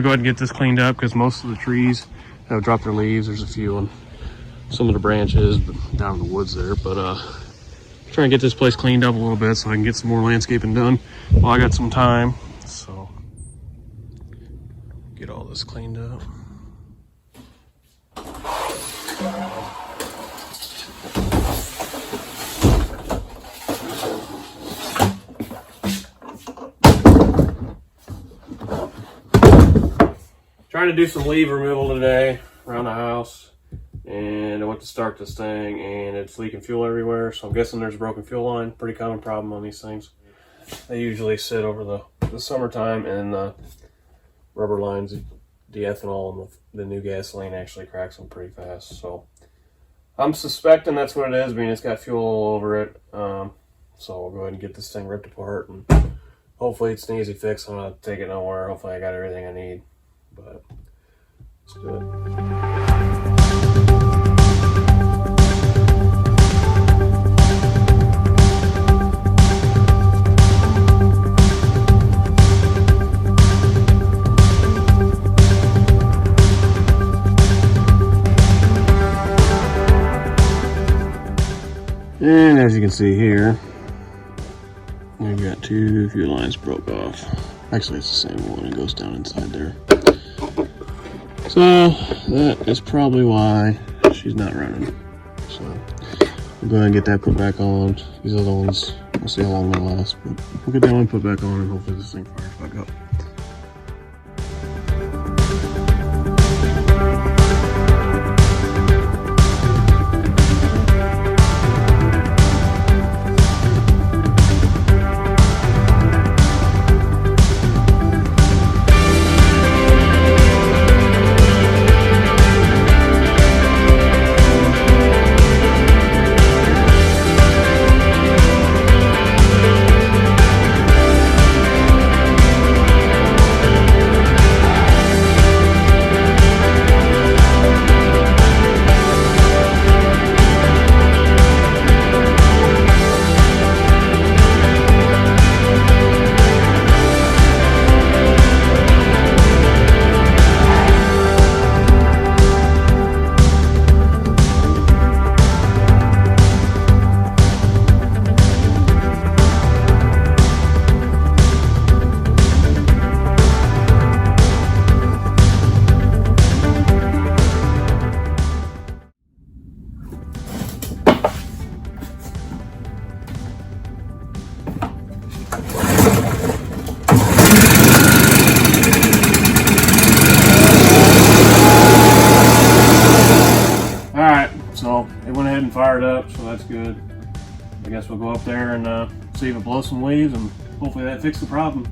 to go ahead and get this cleaned up because most of the trees have dropped their leaves. There's a few on some of the branches down in the woods there, but try and get this place cleaned up a little bit so I can get some more landscaping done while I got some time. So get all this cleaned up. Trying to do some leaf removal today around the house, and I went to start this thing and it's leaking fuel everywhere, so I'm guessing there's a broken fuel line. Pretty common problem on these things. They usually sit over the summertime, and the rubber lines, the ethanol and the new gasoline actually cracks them pretty fast. So I'm suspecting that's what it is. I mean, it's got fuel all over it. So we'll go ahead and get this thing ripped apart, and hopefully it's an easy fix. I'm not taking it nowhere. Hopefully I got everything I need. But let's do it. And as you can see here, we've got two fuel lines broke off. Actually, it's the same one. It goes down inside there. So that is probably why she's not running. So we'll go ahead and get that put back on. These other ones, we'll see how long they last, but we'll get that one put back on and hopefully this thing fires back up. So it went ahead and fired up, so that's good. I guess we'll go up there and see if it blows some leaves, and hopefully that fixed the problem.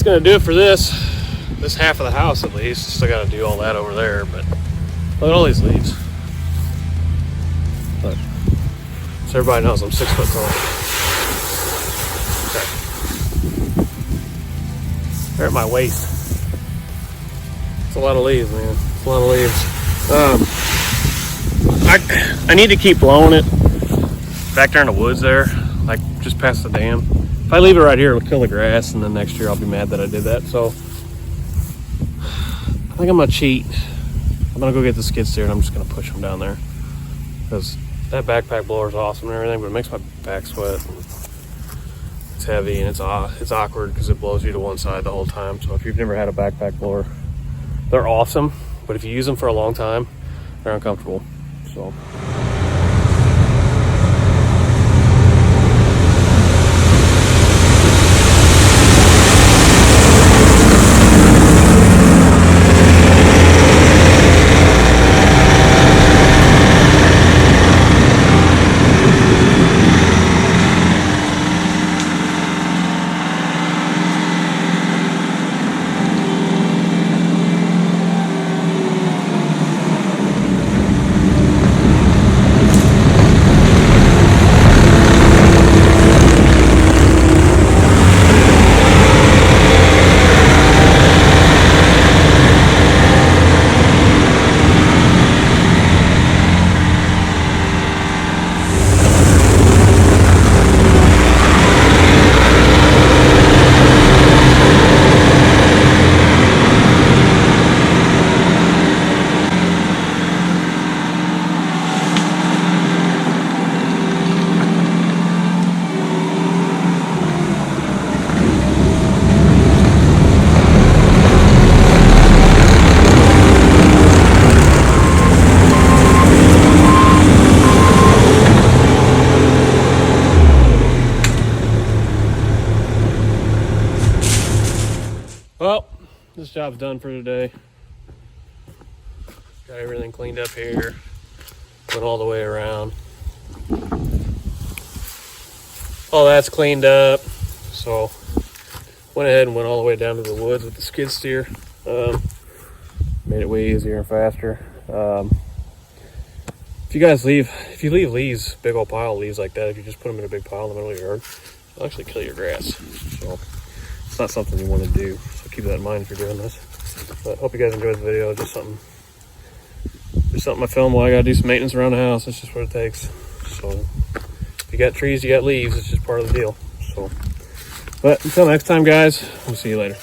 that's gonna do it for this half of the house at least. Still gotta do all that over there, but look at all these leaves. Look. So everybody knows I'm 6 foot tall. Okay. They're at my waist. It's a lot of leaves, man. It's a lot of leaves. I need to keep blowing it back there in the woods there, like just past the dam. If I leave it right here, it'll kill the grass, and then next year I'll be mad that I did that. So I think I'm gonna cheat. I'm gonna go get the skid steer and I'm just gonna push them down there, because that backpack blower is awesome and everything, but it makes my back sweat. It's heavy and it's awkward because it blows you to one side the whole time. So if you've never had a backpack blower, they're awesome, but if you use them for a long time, they're uncomfortable. So. Well, this job's done for today. Got everything cleaned up here. Went all the way around. All that's cleaned up. So went ahead and went all the way down to the woods with the skid steer. Made it way easier and faster. If you leave leaves, big old pile of leaves like that, if you just put them in a big pile in the middle of your yard, it'll actually kill your grass. So it's not something you want to do. So keep that in mind if you're doing this. But hope you guys enjoyed the video. Just something I filmed while I gotta do some maintenance around the house. That's just what it takes. So if you got trees, you got leaves. It's just part of the deal. So, but until next time, guys, we'll see you later.